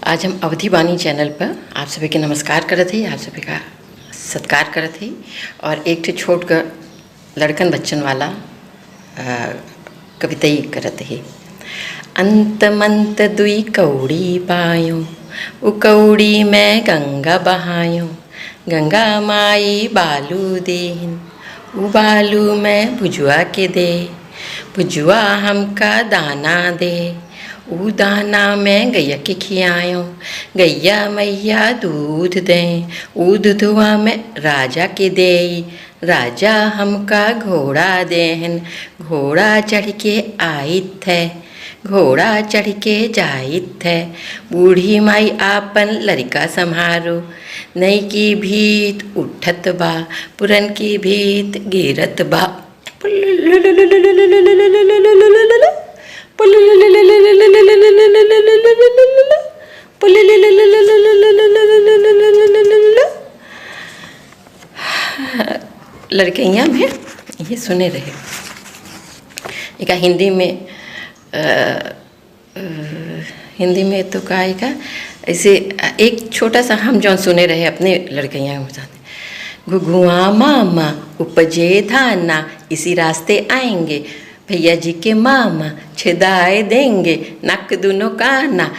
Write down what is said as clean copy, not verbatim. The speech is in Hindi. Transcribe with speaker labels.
Speaker 1: आज हम अवधि वाणी चैनल पर आप सभी के नमस्कार करत हई, आप सभी का सत्कार करत हई। और एक ठे छोट का लड़कन बच्चन वाला कवितई करत हई। अंत मंत दुई कौड़ी पायो, उ कौड़ी में गंगा बहायो। गंगा माई बालू देहिन, उ बालू में भुजुआ के दे। भुजुआ हमका दाना दे, ऊ दाना में गैया के खियायो। गैया मैया दूध दें, ऊ दूधवा में राजा के दे। राजा हमका घोड़ा देहन, घोड़ा चढ़ के आइत है, घोड़ा चढ़ के जाइत है। बूढ़ी माई आपन लड़का संहारो, नई की भीत उठत बा, पुरन की भीत गिरत बा। लड़कैया में ये सुने रहे। एक हिंदी में तो का का ऐसे एक छोटा सा हम जौन सुने रहे अपने लड़कैया के साथ। घुघुआ मामा उपजे धाना, इसी रास्ते आएंगे भैया जी के मामा, छिदाए देंगे नक दोनों काना।